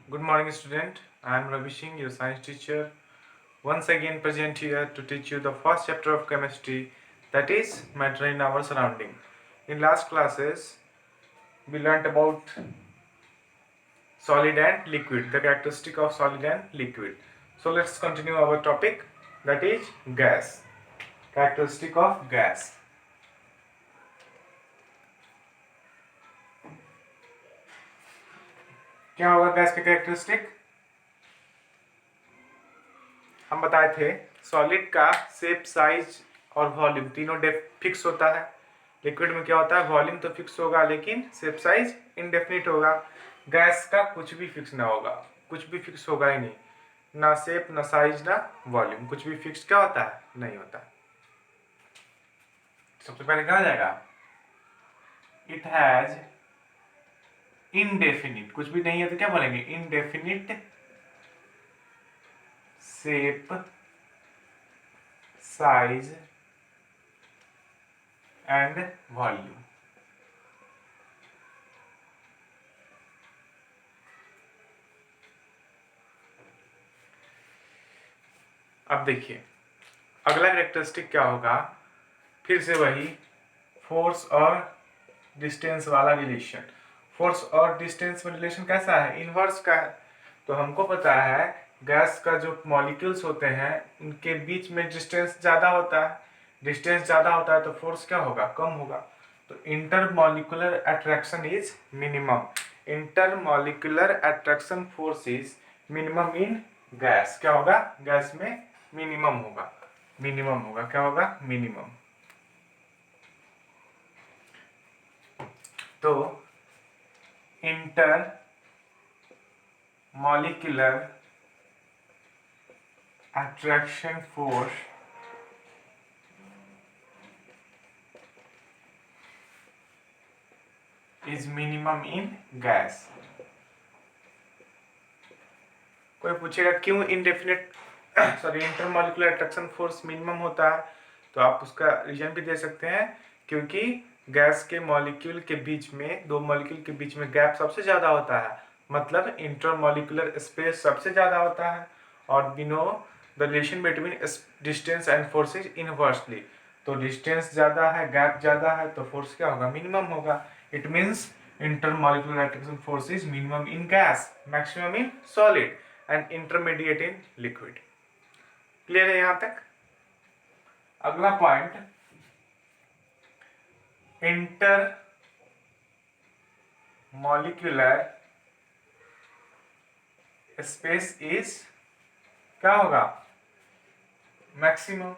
Good morning, student. I am Ravi Singh, your science teacher. Once again present here to teach you the first chapter of chemistry, that is matter in our surrounding. In last classes, we learnt about solid and liquid, the characteristic of solid and liquid. So let's continue our topic, that is gas. Characteristic of gas. क्या होगा gas का characteristic? हम बताए थे solid का shape, size और volume तीनों fix होता है। लिक्विड में क्या होता है, वॉल्यूम तो फिक्स होगा लेकिन शेप साइज इनडेफिनिट होगा। गैस का कुछ भी फिक्स ना होगा, कुछ भी फिक्स होगा ही नहीं, ना शेप ना साइज ना वॉल्यूम, कुछ भी फिक्स क्या होता है, नहीं होता। सबसे पहले क्या हो जाएगा, इट हैज इनडेफिनिट, कुछ भी नहीं है तो क्या बोलेंगे, indefinite shape, size and volume. अब देखिए अगला कैरेक्टरिस्टिक क्या होगा, फिर से वही फोर्स और डिस्टेंस वाला रिलेशन। फोर्स और डिस्टेंस में रिलेशन कैसा है, इनवर्स का है। तो हमको पता है गैस का जो मॉलिक्यूल्स होते हैं उनके बीच में डिस्टेंस ज़्यादा होता है, डिस्टेंस ज़्यादा होता है तो फोर्स क्या होगा, कम होगा। तो intermolecular attraction is minimum, intermolecular attraction force is minimum in gas. क्या होगा, गैस में मिनिमम होगा, मिनिमम होगा, क्या होगा, मिनिमम। तो inter molecular attraction force is minimum in gas. कोई पूछेगा क्यों indefinite sorry intermolecular attraction force minimum होता है, तो आप उसका रीजन भी दे सकते हैं, क्योंकि गैस के मॉलिक्यूल के बीच में, दो मॉलिक्यूल के बीच में गैप सबसे ज़्यादा होता है, मतलब इंटरमॉलिक्यूलर स्पेस सबसे ज़्यादा होता है। और we know the relation between distance and force is inversely. तो डिस्टेंस ज़्यादा है, गैप ज़्यादा है, तो फोर्स क्या होगा, मिनिमम होगा। It means intermolecular attraction force is minimum in gas, maximum in solid and intermediate in liquid. Clear है यहां तक? अगला point, inter molecular space is क्या होगा, मैक्सिमम।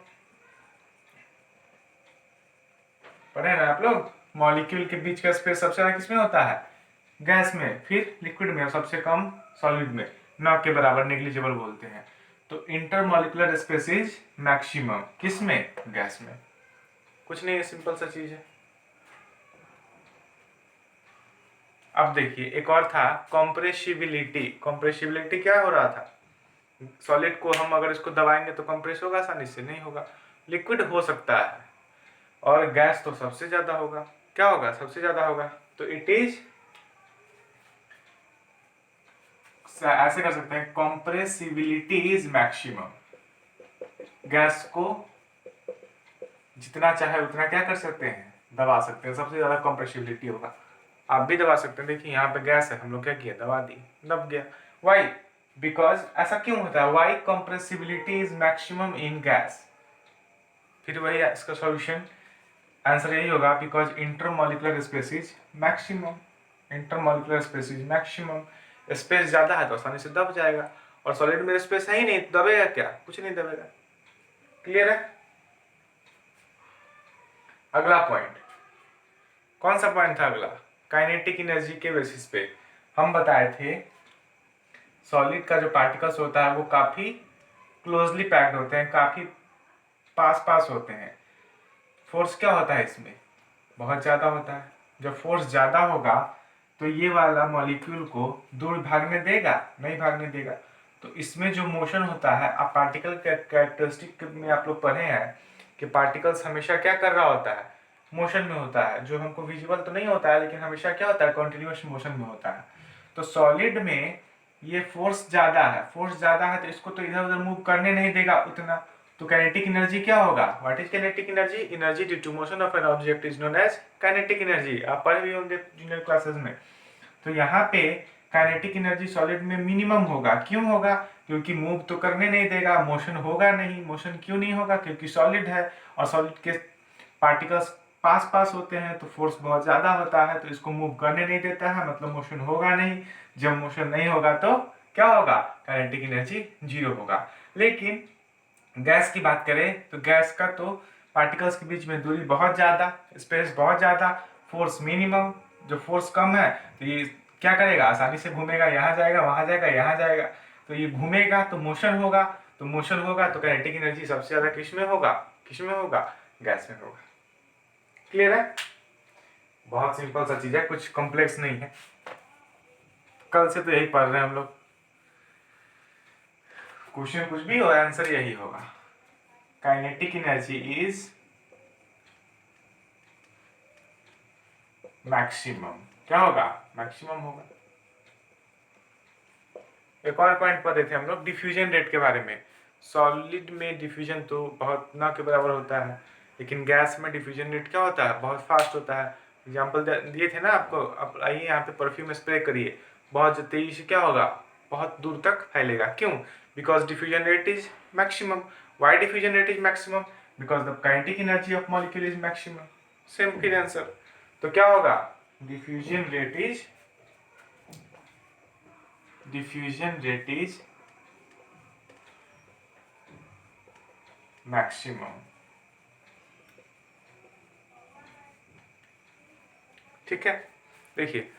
पढ़े ना आप लोग, मॉलिक्यूल के बीच का स्पेस सबसे ज्यादा किसमें होता है, गैस में, फिर लिक्विड में, सबसे कम सॉलिड में, न के बराबर, नेग्लिजिबल बोलते हैं। तो इंटरमॉलिक्यूलर स्पेस इज मैक्सिमम किसमें, गैस में। कुछ नहीं है, सिंपल सा चीज है। अब देखिए एक और था कंप्रेसिबिलिटी। कंप्रेसिबिलिटी क्या हो रहा था, सॉलिड को हम अगर इसको दबाएंगे तो कंप्रेस होगा, आसानी से नहीं होगा। लिक्विड हो सकता है और गैस तो सबसे ज्यादा होगा, क्या होगा, सबसे ज्यादा होगा। तो इट इज, ऐसे कर सकते हैं, कंप्रेसिबिलिटी इज मैक्सिमम। गैस को जितना चाहे उतना क्या कर सकते हैं, दबा सकते हैं, सबसे ज्यादा कंप्रेसिबिलिटी होगा। आप भी दबा सकते हैं, देखिए यहाँ पे गैस है, हम लोग क्या किया, दबा दी, दब गया। वाई, बिकॉज ऐसा क्यों होता है, why compressibility is maximum in gas. फिर वही इसका सॉल्यूशन, आंसर यही होगा, because intermolecular space is maximum, intermolecular space is maximum. Space ज्यादा है तो आसानी से दब जाएगा, और सॉलिड में स्पेस है ही नहीं, दबेगा क्या, कुछ नहीं दबेगा। क्लियर है? अगला पॉइंट, कौन सा पॉइंट था अगला, काइनेटिक एनर्जी के बेसिस पे हम बताए थे सॉलिड का जो पार्टिकल्स होता है वो काफी क्लोजली पैक्ड होते हैं, काफी पास पास होते हैं। फोर्स क्या होता है इसमें, बहुत ज्यादा होता है। जब फोर्स ज्यादा होगा तो ये वाला मॉलिक्यूल को दूर भागने देगा, नहीं भागने देगा। तो इसमें जो मोशन होता है, आप पार्टिकल कैरेक्टरिस्टिक में आप लोग पढ़े हैं कि पार्टिकल्स हमेशा क्या कर रहा होता है, मोशन में होता है, जो हमको विजिबल तो नहीं होता है लेकिन हमेशा क्या होता है, कॉन्टिन्यूस मोशन में होता है। तो सॉलिड में ये फोर्स ज्यादा है, फोर्स ज्यादा है तो इसको तो इधर उधर मूव करने नहीं देगा उतना, तो काइनेटिक एनर्जी क्या होगा? What is kinetic energy? Energy due to motion of an object is known as kinetic energy. आप पढ़े भी होंगे जूनियर क्लासेस में। तो यहाँ पे काइनेटिक एनर्जी सॉलिड में मिनिमम होगा। क्यों होगा? क्योंकि मूव तो करने नहीं देगा, मोशन होगा नहीं। मोशन क्यों नहीं होगा? क्योंकि सॉलिड है और सॉलिड के पार्टिकल्स पास पास होते हैं तो फोर्स बहुत ज्यादा होता है, तो इसको मूव करने नहीं देता है, मतलब मोशन होगा नहीं। जब मोशन नहीं होगा तो क्या होगा? काइनेटिक एनर्जी जीरो होगा। लेकिन गैस की बात करें तो गैस का तो पार्टिकल्स के बीच में दूरी बहुत ज्यादा, स्पेस बहुत ज्यादा, फोर्स मिनिमम। जो फोर्स कम है तो ये क्या करेगा? आसानी से घूमेगा, यहाँ जाएगा, वहां जाएगा, यहाँ जाएगा। तो ये घूमेगा तो मोशन होगा, तो मोशन होगा तो काइनेटिक एनर्जी सबसे ज्यादा किस में होगा? किस में होगा? गैस में होगा। क्लियर है? बहुत सिंपल सा चीज है, कुछ कॉम्प्लेक्स नहीं है। कल से तो यही पढ़ रहे हैं हम लोग। क्वेश्चन कुछ भी हो, आंसर यही होगा। Kinetic energy is maximum. क्या होगा? मैक्सिमम होगा। एक और पॉइंट पढ़े थे हम लोग डिफ्यूजन रेट के बारे में। सॉलिड में डिफ्यूजन तो बहुत ना के बराबर होता है, लेकिन गैस में डिफ्यूजन रेट क्या होता है? बहुत फास्ट होता है। एग्जाम्पल दिए थे ना आपको। अब आइए यहाँ पे परफ्यूम स्प्रे करिए, बहुत तेजी से क्या होगा? बहुत दूर तक फैलेगा। क्यों? Because diffusion rate is maximum. Why diffusion rate is maximum? Because the kinetic energy of molecule is maximum. Same फिर आंसर। तो क्या होगा? Diffusion rate is maximum. ठीक है। देखिए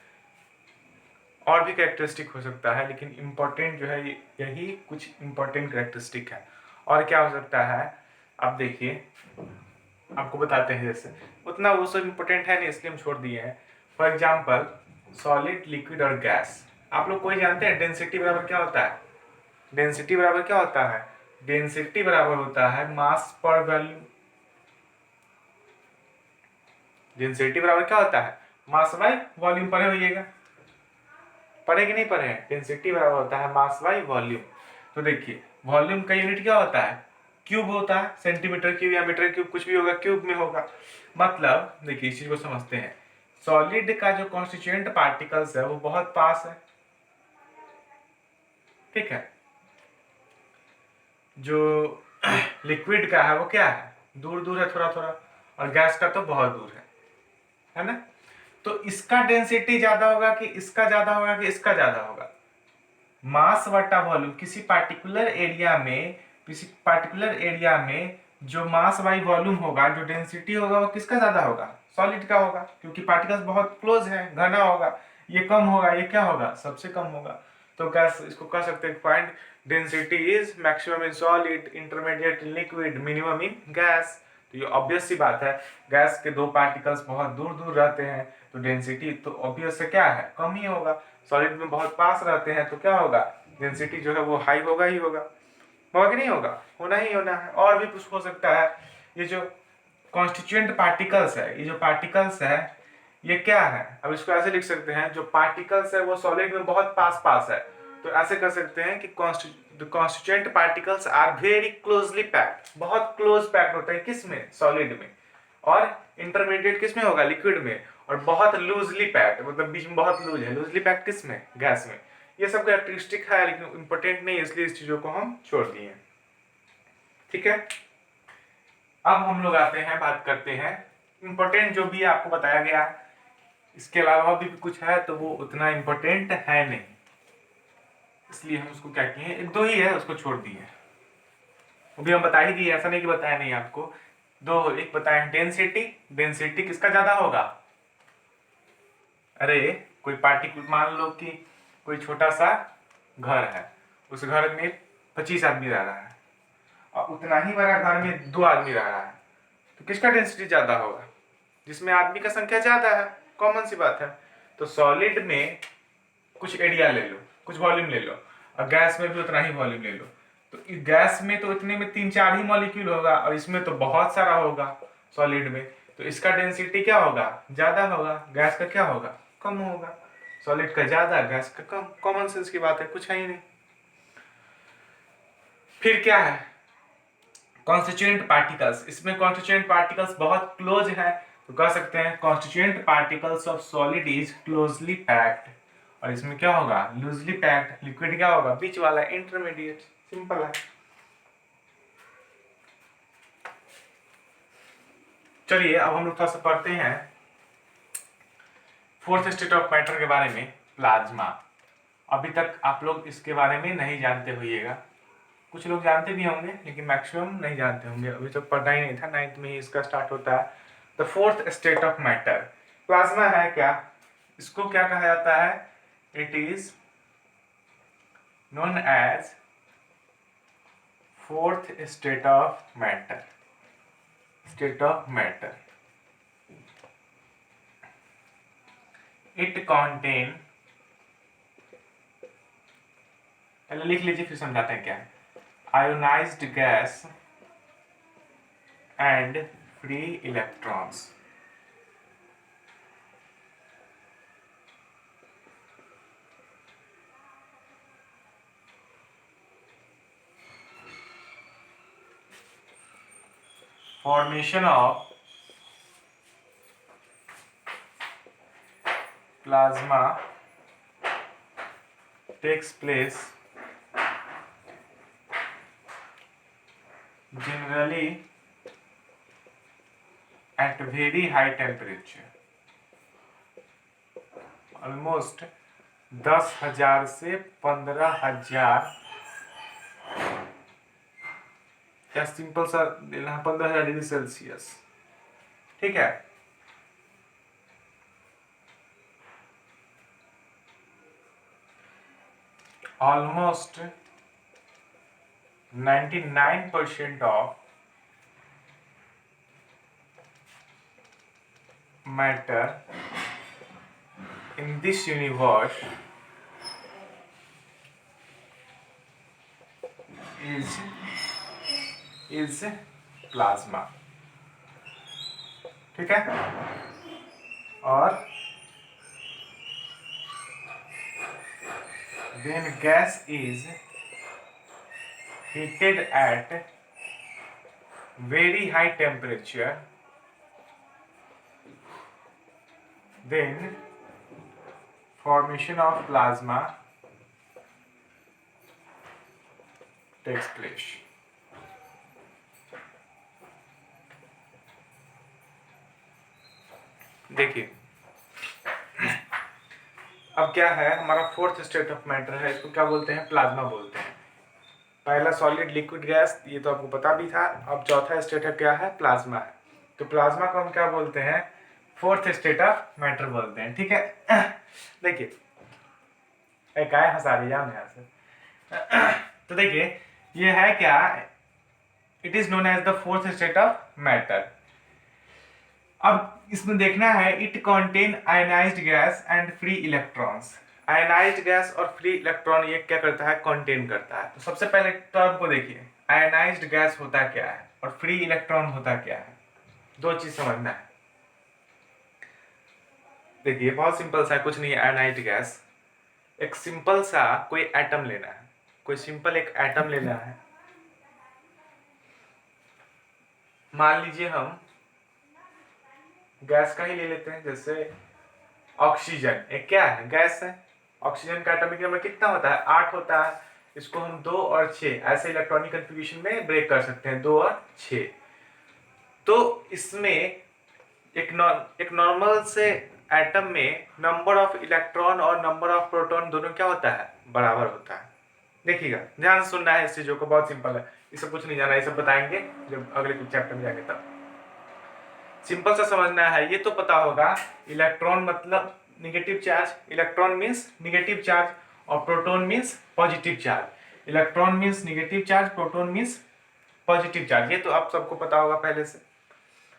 और भी कैरेक्टरिस्टिक हो सकता है, लेकिन इंपॉर्टेंट जो है यही कुछ इंपॉर्टेंट कैरेक्टरिस्टिक है। और क्या हो सकता है? आप देखिए, आपको बताते हैं। जैसे उतना वो सब इंपॉर्टेंट है नहीं, इसलिए हम छोड़ दिए हैं। फॉर एग्जाम्पल सॉलिड, लिक्विड और गैस। आप लोग कोई जानते हैं डेंसिटी बराबर क्या होता है? डेंसिटी बराबर क्या होता है? डेंसिटी बराबर होता है मास पर वॉल्यूम। डेंसिटी बराबर क्या होता है? Mass by volume. पढ़े होइएगा, पढ़े कि नहीं पढ़े? डेंसिटी बराबर होता है मास बाई वॉल्यूम। तो देखिए वॉल्यूम का यूनिट क्या होता है? क्यूब होता है। सेंटीमीटर क्यूब या मीटर क्यूब कुछ भी होगा, क्यूब में होगा। मतलब देखिए इस चीज को समझते हैं। सॉलिड का जो कॉन्स्टिट्यूएंट पार्टिकल्स है वो बहुत पास है, ठीक है। जो लिक्विड का है वो क्या है? दूर दूर है थोड़ा थोड़ा, और गैस का तो बहुत दूर है ना। तो इसका डेंसिटी ज्यादा होगा कि इसका ज्यादा होगा कि इसका ज्यादा होगा? मास बटा वॉल्यूम। किसी पार्टिकुलर एरिया में जो मास बाई वॉल्यूम होगा, जो डेंसिटी होगा, वो किसका ज्यादा होगा? सॉलिड का होगा, क्योंकि पार्टिकल्स बहुत क्लोज है, घना होगा। ये कम होगा, ये क्या होगा? सबसे कम होगा। तो गैस इसको कह सकते हैं point density is maximum in solid, intermediate in liquid, minimum in gas. तो ये ऑब्वियस सी बात है, गैस के दो पार्टिकल्स बहुत दूर दूर रहते हैं तो डेंसिटी तो ऑब्वियस से क्या है? कम ही होगा। सॉलिड में बहुत पास रहते हैं तो क्या होगा? डेंसिटी जो है वो हाई होगा ही होगा। होगा कि नहीं होगा? होना ही होना है। और भी कुछ हो सकता है। ये जो कॉन्स्टिट्यूएंट पार्टिकल्स है, ये जो पार्टिकल्स है ये क्या है? अब इसको ऐसे लिख सकते हैं, जो पार्टिकल्स है वो सॉलिड में बहुत पास पास है। तो ऐसे कर सकते हैं कि constituent particles are very closely packed. बहुत क्लोज पैक्ड होता है किस में? सॉलिड में। और इंटरमीडिएट किस में होगा? लिक्विड में। और बहुत लूजली पैक्ड, मतलब बीच में बहुत लूज है। लूजली पैक्ड किस में? गैस में। ये सब कैरेक्टरिस्टिक है, लेकिन इंपॉर्टेंट नहीं है, इसलिए इस चीजों को हम छोड़ दिए। ठीक है। अब हम लोग आते हैं, बात करते हैं इंपॉर्टेंट जो भी आपको बताया गया है। इसके अलावा भी कुछ है तो वो उतना इंपॉर्टेंट है नहीं, इसलिए हम उसको क्या किए, एक दो ही है उसको छोड़ दिए। वो भी हम बता ही दिए, ऐसा नहीं कि बताया नहीं आपको। दो, एक बताया डेंसिटी। डेंसिटी किसका ज्यादा होगा? अरे कोई पार्टिकल, मान लो कि कोई छोटा सा घर है, उस घर में 25 आदमी रह रहा है, और उतना ही बड़ा घर में 2 आदमी रह रहा है, तो किसका डेंसिटी ज्यादा होगा? जिसमें आदमी का संख्या ज्यादा है। कॉमन सी बात है। तो सॉलिड में कुछ एरिया ले लो, कुछ वॉल्यूम ले लो, और गैस में भी उतना ही वॉल्यूम ले लो। तो गैस में तो इतने में 3-4 ही मॉलिक्यूल होगा, और इसमें तो बहुत सारा होगा सॉलिड में। तो इसका डेंसिटी क्या होगा? ज्यादा होगा। गैस का क्या होगा? कम होगा। सॉलिड का ज्यादा, गैस का कम, कॉमन सेंस की बात है, कुछ है ही नहीं। फिर क्या है, कॉन्स्टिट्यूएंट पार्टिकल्स। इसमें कॉन्स्टिट्यूएंट पार्टिकल्स बहुत क्लोज है, तो कह सकते हैं constituent particles of solid is closely packed. और इसमें क्या होगा, लूजली पैक्ड। लिक्विड क्या होगा, बीच वाला, इंटरमीडिएट। सिंपल है। चलिए अब हम लोग थोड़ा सा पढ़ते हैं फोर्थ स्टेट ऑफ मैटर के बारे में, प्लाज्मा। अभी तक आप लोग इसके बारे में नहीं जानते होइएगा, कुछ लोग जानते भी होंगे लेकिन मैक्सिमम नहीं जानते होंगे, अभी तक पढ़ना ही नहीं था, 9th में ही इसका स्टार्ट होता है। The fourth state of matter, plasma है क्या, इसको क्या कहा जाता है, it is known as fourth state of matter, state of matter. It contain, पहले लिख लीजिए फिर समझाते हैं क्या है। Ionised gas and free electrons. Formation of plasma takes place generally at very high temperature, almost 10,000 से 15,000, या सिंपल सा देना 15,000 डिग्री सेल्सियस, ठीक है। Almost 99% of matter in this universe is plasma, ठीक है। और when gas is heated at very high temperature, then formation of plasma takes place। देखिए अब क्या है, हमारा फोर्थ स्टेट ऑफ मैटर है, इसको क्या बोलते हैं, प्लाज्मा बोलते हैं। पहला सॉलिड, लिक्विड, गैस, ये तो आपको पता भी था। अब चौथा स्टेट है क्या है, प्लाज्मा है। तो प्लाज्मा को हम क्या बोलते हैं, फोर्थ स्टेट ऑफ मैटर बोलते हैं, ठीक है। देखिए एक आए हंसा रही जान यहाँ से। तो देखिए ये है क्या, it is known as the fourth state of matter. अब इसमें देखना है, it contain ionised gas and free electrons. Ionised gas और फ्री इलेक्ट्रॉन ये क्या करता है, कॉन्टेन करता है। तो सबसे पहले टर्म को देखिए, आयनाइज्ड गैस होता क्या है और फ्री इलेक्ट्रॉन होता क्या है, दो चीज समझना है। देखिए बहुत सिंपल सा, कुछ नहीं है। आयनाइज्ड गैस, एक सिंपल सा कोई एटम लेना है, कोई सिंपल एक एटम लेना है। मान लीजिए हम गैस का ही ले लेते हैं, जैसे ऑक्सीजन एक क्या है, गैस है। ऑक्सीजन का एटॉमिक नंबर कितना होता है, 8 होता है। इसको हम 2 और 6 ऐसे इलेक्ट्रॉनिक कन्फिग्यूरेशन में ब्रेक कर सकते हैं, 2 और 6। तो इसमें एक नॉर्मल से एटम में नंबर ऑफ इलेक्ट्रॉन और नंबर ऑफ प्रोटॉन दोनों क्या होता है, बराबर होता है। देखिएगा ध्यान से सुनना है इस चीजों को, बहुत सिंपल है, इसे कुछ नहीं जाना, ये सब बताएंगे जब अगले चैप्टर में जाएंगे तब। सिंपल सा समझना है, ये तो पता होगा इलेक्ट्रॉन मतलब negative charge, electron means negative charge, और proton means positive charge. Electron means negative charge, proton means positive charge, ये तो आप सबको पता होगा पहले से।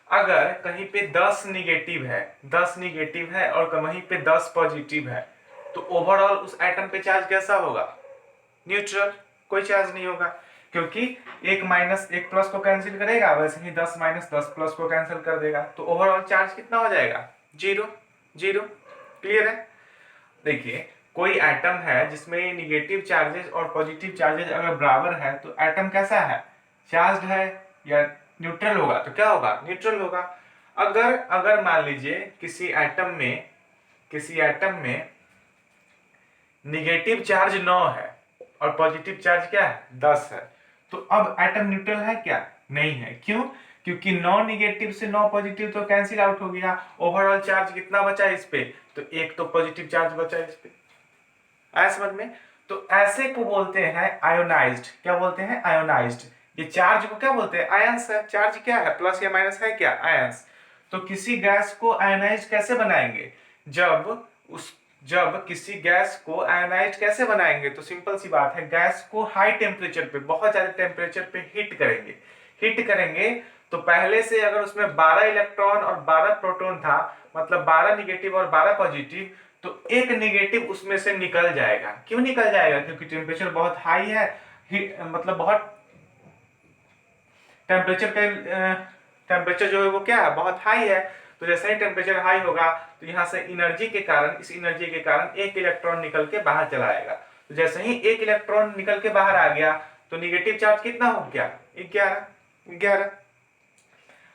अगर कहीं पे 10 निगेटिव है, 10 निगेटिव है और कहीं पे 10 पॉजिटिव है, तो ओवरऑल उस एटम पे चार्ज कैसा होगा, न्यूट्रल, कोई चार्ज नहीं होगा, क्योंकि एक माइनस एक प्लस को कैंसिल करेगा, वैसे ही 10 माइनस 10 प्लस को कैंसिल कर देगा, तो ओवरऑल चार्ज कितना हो जाएगा, जीरो। जीरो, क्लियर है। देखिए कोई एटम है जिसमें निगेटिव चार्जेस और पॉजिटिव चार्जेस अगर बराबर है तो एटम कैसा है, चार्ज्ड है या न्यूट्रल होगा, तो क्या होगा, न्यूट्रल होगा। अगर अगर मान लीजिए किसी एटम में निगेटिव चार्ज 9 है और पॉजिटिव चार्ज क्या है 10 है, तो अब एटम न्यूट्रल है क्या, नहीं है। क्यों, क्योंकि 9 निगेटिव से 9 पॉजिटिव तो कैंसिल आउट हो गया, ओवरऑल चार्ज कितना बचा इस पे, तो एक तो पॉजिटिव चार्ज बचा इस पे। आया समझ में। तो ऐसे को बोलते हैं आयोनाइज्ड। क्या बोलते हैं, आयोनाइज्ड। ये चार्ज को क्या बोलते हैं, आयंस है। चार्ज क्या है, प्लस या माइनस है क्या, आयंस। तो किसी गैस को आयोनाइज्ड कैसे बनाएंगे, जब किसी गैस को आयोनाइज्ड कैसे बनाएंगे, तो सिंपल सी बात है, गैस को हाई टेम्परेचर पे, बहुत ज्यादा टेम्परेचर पे हीट करेंगे तो पहले से अगर उसमें 12 इलेक्ट्रॉन और 12 प्रोटॉन था, मतलब 12 निगेटिव और 12 पॉजिटिव, तो एक निगेटिव उसमें से निकल जाएगा। क्यों निकल जाएगा, क्योंकि टेम्परेचर बहुत हाई है, मतलब बहुत टेम्परेचर जो है वो क्या है, बहुत हाई है। तो जैसे ही टेम्परेचर हाई होगा तो यहाँ से इस एनर्जी के कारण एक इलेक्ट्रॉन निकल के बाहर चला आएगा। तो जैसे ही एक इलेक्ट्रॉन निकल के बाहर आ गया तो निगेटिव चार्ज कितना हो गया, 11।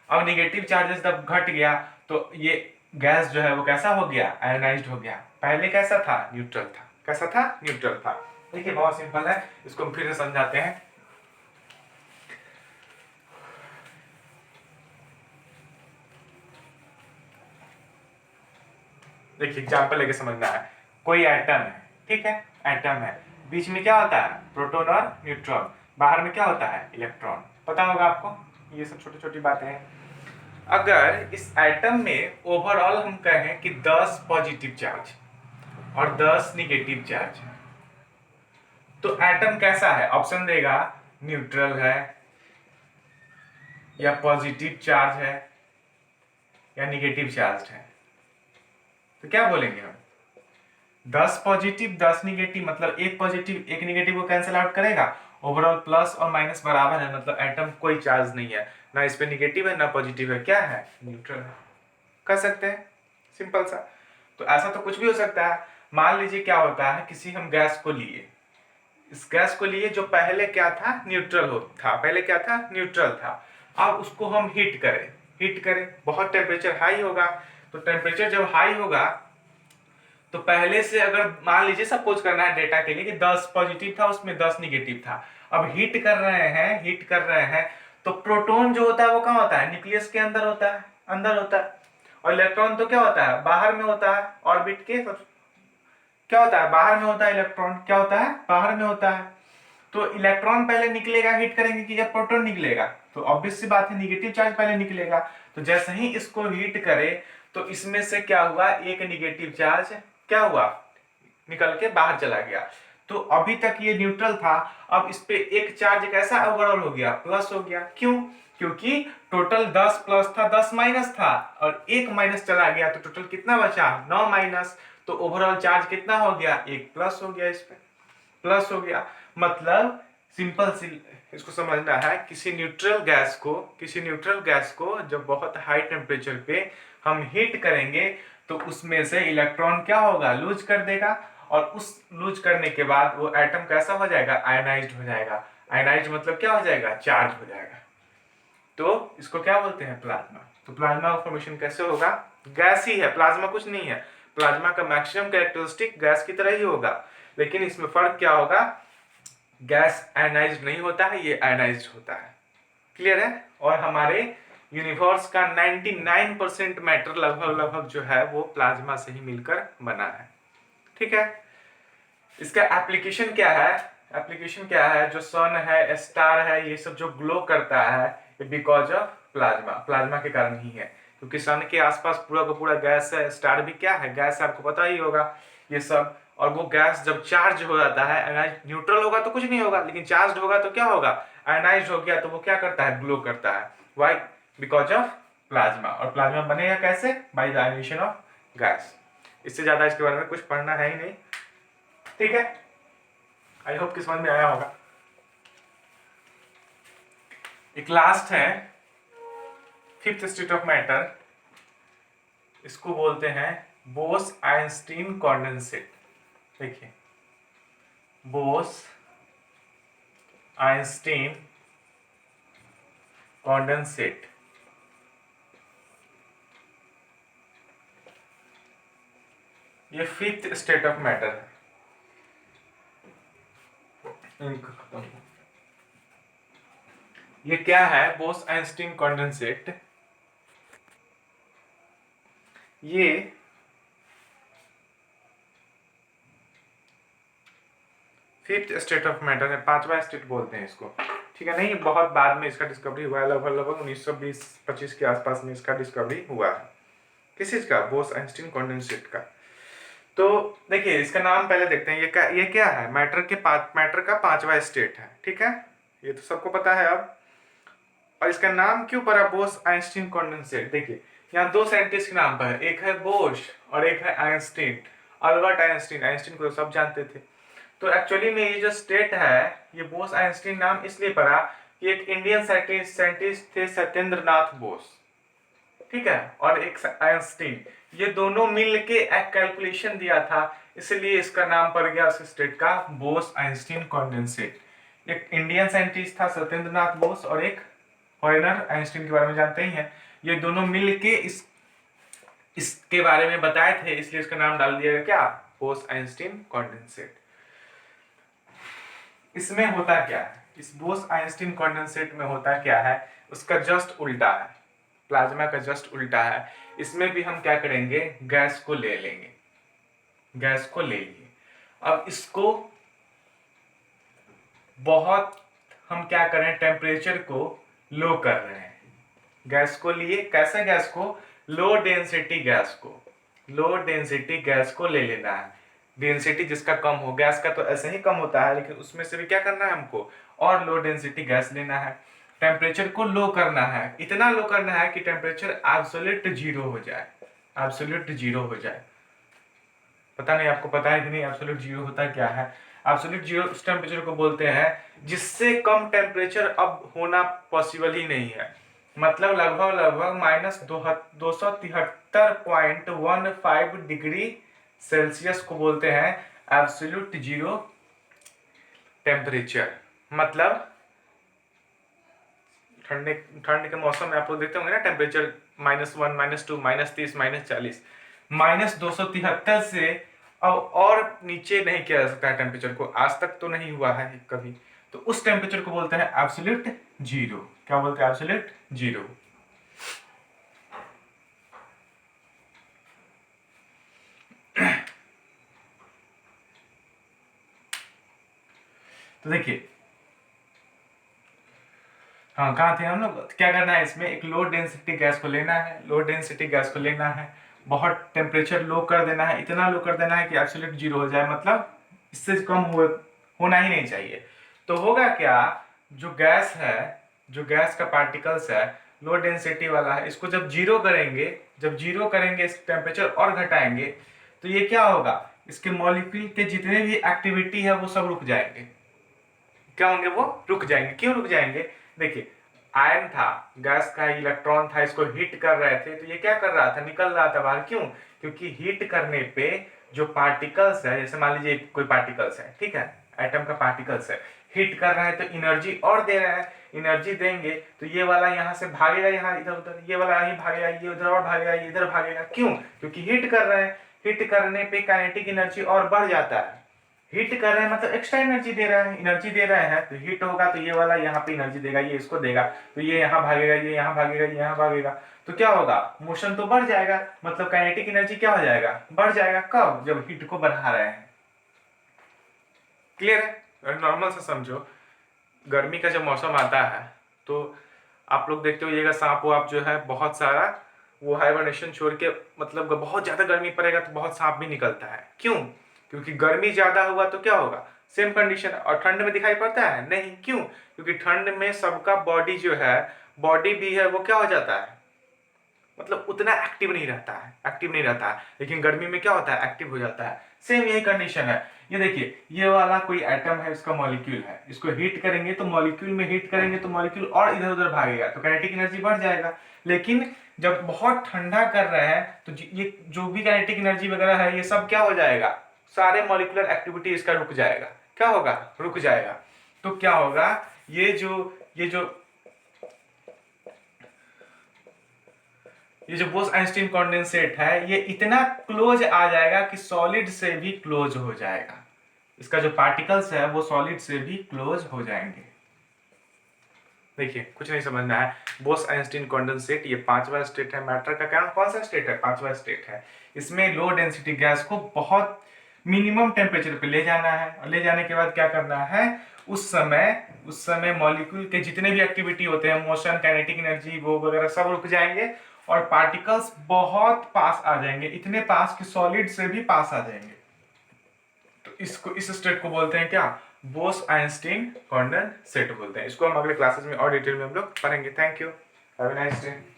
अब निगेटिव चार्जेस जब घट गया तो ये गैस जो है वो कैसा हो गया, आयोनाइज्ड हो गया। पहले कैसा था, न्यूट्रल था। कैसा था, न्यूट्रल था। देखिए बहुत सिंपल है, इसको हम फिर से समझाते हैं। देखिए एग्जाम्पल लेके समझना है। कोई एटम है, ठीक है, एटम है, बीच में क्या होता है, प्रोटॉन और न्यूट्रॉन, बाहर में क्या होता है, इलेक्ट्रॉन। पता होगा आपको, ये सब छोटी छोटी बातें हैं। अगर इस एटम में ओवरऑल हम कहें कि 10 पॉजिटिव चार्ज और 10 निगेटिव चार्ज, तो एटम कैसा है, ऑप्शन देगा, न्यूट्रल है या पॉजिटिव चार्ज है या निगेटिव चार्ज है। तो क्या बोलेंगे हम, 10 पॉजिटिव 10 निगेटिव, मतलब एक पॉजिटिव एक निगेटिव को कैंसिल आउट करेगा, ओवरऑल प्लस और माइनस बराबर है, मतलब एटम कोई चार्ज नहीं है, ना इस पे निगेटिव है ना पॉजिटिव है, क्या है, न्यूट्रल है। कर सकते हैं, सिंपल सा। तो ऐसा तो कुछ भी हो सकता है। मान लीजिए क्या होता है, किसी हम गैस को लिए, इस गैस को लिए जो पहले क्या था, न्यूट्रल था, पहले क्या था, न्यूट्रल था। अब उसको हम हीट करें, बहुत टेम्परेचर हाई होगा। तो टेम्परेचर जब हाई होगा तो पहले से, अगर मान लीजिए सपोज करना है डेटा के लिए कि 10 पॉजिटिव था उसमें 10 निगेटिव था, अब हीट कर रहे हैं तो प्रोटॉन जो होता है वो कहाँ होता है, न्यूक्लियस के अंदर होता है, और इलेक्ट्रॉन तो क्या होता है, बाहर में होता है, ऑर्बिट के क्या होता है, बाहर में होता है, इलेक्ट्रॉन क्या होता है, बाहर में होता है। तो इलेक्ट्रॉन पहले निकलेगा हीट करेंगे कि जब प्रोटॉन निकलेगा, तो ऑब्वियस सी बात है निगेटिव चार्ज पहले निकलेगा। तो जैसे ही इसको हीट करे तो इसमें से क्या हुआ, एक निगेटिव चार्ज क्या हुआ, निकल के बाहर चला गया। तो अभी तक ये न्यूट्रल था, अब इस पे एक चार्ज कैसा ओवरऑल हो गया, प्लस हो गया। क्यों, क्योंकि टोटल 10 प्लस था, 10 माइनस था, और एक माइनस चला गया तो टोटल कितना बचा, 9 माइनस। तो ओवरऑल चार्ज कितना हो गया, एक प्लस हो गया, इस पे प्लस हो गया। मतलब सिंपल सी इसको समझना है, किसी न्यूट्रल गैस को जब बहुत हाई टेम्परेचर पे हम हीट करेंगे तो उसमें से इलेक्ट्रॉन क्या होगा, लूज कर देगा, और उस लूज करने के बाद वो एटम कैसा हो जाएगा, आयनाइज्ड हो जाएगा। आयनाइज्ड मतलब क्या हो जाएगा, चार्ज हो जाएगा। तो इसको क्या बोलते हैं, प्लाज्मा। तो प्लाज्मा फॉर्मेशन कैसे होगा, गैस ही है, प्लाज्मा कुछ नहीं है। प्लाज्मा का मैक्सिमम कैरेक्टरिस्टिक गैस की तरह ही होगा, लेकिन इसमें फर्क क्या होगा, गैस आयनाइज्ड नहीं होता है, ये आयनाइज्ड होता है। क्लियर है। और हमारे यूनिवर्स का 99% मैटर लगभग जो है वो प्लाज्मा से ही मिलकर बना है। ठीक है। इसका एप्लीकेशन क्या है, जो सन है, स्टार है, ये सब जो ग्लो करता है, ये बिकॉज ऑफ प्लाज्मा के कारण ही है। क्योंकि सन के आसपास पूरा का पूरा गैस है, स्टार भी क्या है, गैस है, आपको पता ही होगा ये सब। और वो गैस जब चार्ज हो जाता है, न्यूट्रल होगा तो कुछ नहीं होगा, लेकिन चार्ज होगा तो क्या होगा, आयनाइज हो गया तो वो क्या करता है, ग्लो करता है। Why, because of plasma. और प्लाज्मा बनेगा कैसे, by the ionisation of gas. इससे ज्यादा इसके बारे में कुछ पढ़ना है ही नहीं। ठीक है, आई होप कि समझ में आया होगा। एक लास्ट है, फिफ्थ स्टेट ऑफ मैटर, इसको बोलते हैं बोस आइंस्टीन कॉन्डेंसेट। देखिए बोस आइंस्टीन कॉन्डेंसेट, ये फिफ्थ स्टेट ऑफ मैटर है। ये क्या है? बोस आइंस्टीन कॉन्डेंसेट, ये फिफ्थ स्टेट ऑफ मैटर है, पांचवा स्टेट बोलते हैं इसको, ठीक है। नहीं, बहुत बाद में इसका डिस्कवरी हुआ है, लगभग 1920-25 के आसपास में इसका डिस्कवरी हुआ है। किस चीज का? बोस आइंस्टीन कॉन्डेंसेट का। तो देखिए इसका नाम पहले देखते हैं, ये क्या है? मैटर का पांचवा स्टेट है, ठीक है, ये तो सबको पता है अब। और इसका नाम क्यों पड़ा बोस आइंस्टीन कॉन्डेंसेट? देखिए यहाँ दो साइंटिस्ट के नाम पर है, एक है बोस और एक है आइंस्टीन, अल्बर्ट आइंस्टीन। आइंस्टीन को तो सब जानते थे। तो एक्चुअली में ये जो स्टेट है, ये बोस आइंस्टीन नाम इसलिए पड़ा कि एक इंडियन साइंटिस्ट थे सत्येंद्र नाथ बोस, ठीक है, और एक आइंस्टीन, ये दोनों मिल के एक कैलकुलेशन दिया था, इसलिए इसका नाम पड़ गया उस स्टेट का बोस आइंस्टीन कॉन्डेंसेट। एक इंडियन साइंटिस्ट था सत्येंद्र नाथ बोस और एक फॉरेनर, आइंस्टीन के बारे में जानते ही हैं, ये दोनों मिल के इसके बारे में बताए थे, इसलिए इसका नाम डाल दिया गया क्या? Bose Einstein condensate. इसमें होता क्या है? इस बोस आइंस्टीन कॉन्डेंसेट में होता क्या है? उसका जस्ट उल्टा है, प्लाज्मा का जस्ट उल्टा है। इसमें भी हम क्या करेंगे? गैस को ले लेंगे, गैस को ले लिए। अब इसको बहुत हम क्या करें? टेम्परेचर को लो कर रहे हैं। गैस को लिए, कैसे गैस को? लो डेंसिटी गैस को, लो डेंसिटी गैस को ले लेना है। डेंसिटी जिसका कम हो, गैस का तो ऐसे ही कम होता है, लेकिन उसमें से भी क्या करना है हमको? और लो डेंसिटी गैस लेना है। टेम्परेचर को लो करना है, इतना लो करना है कि टेम्परेचर एब्सोल्यूट जीरो हो जाए, एब्सोल्यूट जीरो हो जाए। पता नहीं आपको पता है कि नहीं एब्सोल्यूट जीरो होता क्या है? एब्सोल्यूट जीरो उस टेम्परेचर को बोलते हैं जिससे कम टेम्परेचर अब होना पॉसिबल ही नहीं है। मतलब लगभग -273.15 डिग्री सेल्सियस को बोलते हैं एब्सोल्यूट जीरो टेम्परेचर। मतलब ठंड के मौसम में आप लोग देखते होंगे ना, टेम्परेचर -1, -2, -30, -40, -273 से अब और नीचे नहीं किया जा सकता है टेम्परेचर को, आज तक तो नहीं हुआ है कभी। तो उस टेम्परेचर को बोलते हैं एब्सोल्यूट जीरो। क्या बोलते हैं? Absolute zero. तो देखिए, हाँ कहाँ थे हम लोग? क्या करना है इसमें? एक लो डेंसिटी गैस को लेना है, लो डेंसिटी गैस को लेना है, बहुत टेम्परेचर लो कर देना है, इतना लो कर देना है कि एब्सोल्यूट जीरो हो जाए, मतलब इससे कम होना ही नहीं चाहिए। तो होगा क्या? जो गैस है, जो गैस का पार्टिकल्स है, लो डेंसिटी वाला है, इसको जब जीरो करेंगे, जब जीरो करेंगे, इस टेम्परेचर और घटाएंगे, तो ये क्या होगा? इसके मॉलिक्यूल के जितने भी एक्टिविटी है वो सब रुक जाएंगे। क्या होंगे? वो रुक जाएंगे। क्यों रुक जाएंगे? देखिए आयन था, गैस का इलेक्ट्रॉन था, इसको हीट कर रहे थे, तो ये क्या कर रहा था? निकल रहा था बाहर। क्यों? क्योंकि हीट करने पे जो पार्टिकल्स है, जैसे मान लीजिए कोई पार्टिकल्स है, ठीक है, एटम का पार्टिकल्स है, हीट कर रहा है तो एनर्जी और दे रहा है। एनर्जी देंगे तो ये वाला यहाँ से भागेगा, यहाँ इधर उधर, ये वाला यहीं भागेगा, ये उधर और भागेगा, ये इधर भागेगा। क्यों? क्योंकि हीट कर रहे हैं। हीट करने पे काइनेटिक एनर्जी और बढ़ जाता है। हीट कर रहे हैं मतलब एक्स्ट्रा एनर्जी दे रहा है, एनर्जी दे रहे हैं तो हीट होगा, तो ये वाला यहाँ पे एनर्जी देगा, ये इसको देगा, तो ये यहाँ भागेगा, ये यहाँ भागेगा, ये यहाँ भागेगा, तो क्या होगा? मोशन तो बढ़ जाएगा, मतलब काइनेटिक एनर्जी क्या हो जाएगा? बढ़ जाएगा। कब? जब हीट को बढ़ा रहे हैं। क्लियर है? नॉर्मल से समझो, गर्मी का जब मौसम आता है तो आप लोग देखते होइएगा सांप वाप जो है बहुत सारा वो हाइबरनेशन छोड़ के, मतलब बहुत ज्यादा गर्मी पड़ेगा तो बहुत सांप भी निकलता है। क्यों? क्योंकि गर्मी ज्यादा हुआ तो क्या होगा? Same condition. और ठंड में दिखाई पड़ता है? नहीं। क्यों? क्योंकि ठंड में सबका बॉडी जो है, बॉडी भी है वो क्या हो जाता है? मतलब उतना एक्टिव नहीं रहता है, एक्टिव नहीं रहता है। लेकिन गर्मी में क्या होता है? एक्टिव हो जाता है। सेम यही कंडीशन है। ये देखिए, ये वाला कोई एटम है, इसका मॉलिक्यूल है, इसको हीट करेंगे तो मॉलिक्यूल में हीट करेंगे तो मॉलिक्यूल और इधर उधर भागेगा, तो काइनेटिक एनर्जी बढ़ जाएगा। लेकिन जब बहुत ठंडा कर रहे हैं तो ये जो भी काइनेटिक एनर्जी वगैरह है, ये सब क्या हो जाएगा? सारे मॉलिक्यूलर एक्टिविटी इसका रुक जाएगा। क्या होगा? रुक जाएगा। तो क्या होगा, ये जो बोस-आइंस्टीन कंडेंसेट है, ये इतना क्लोज आ जाएगा कि सॉलिड से भी क्लोज हो जाएगा। इसका जो पार्टिकल्स है वो सॉलिड से भी क्लोज हो जाएंगे। देखिए, कुछ नहीं समझना है। बोस-आइंस्टीन कंडेंसेट ये 5वां स्टेट है। मैटर का क्या कौन सा स्टेट है? 5वां स्टेट है। इसमें लो डेंसिटी गैस को बहुत मिनिमम टेम्परेचर पे ले जाना है, और ले जाने के बाद क्या करना है, उस समय मॉलिक्यूल के जितने भी एक्टिविटी होते हैं, मोशन, काइनेटिक एनर्जी, वो वगैरह सब रुक जाएंगे और पार्टिकल्स बहुत पास आ जाएंगे, इतने पास कि सॉलिड से भी पास आ जाएंगे। तो इस स्टेट को बोलते हैं क्या? बोस-आइंस्टीन कंडेंसेट बोलते हैं। इसको हम अगले क्लासेस में और डिटेल में हम लोग पढ़ेंगे। Thank you, have a nice day.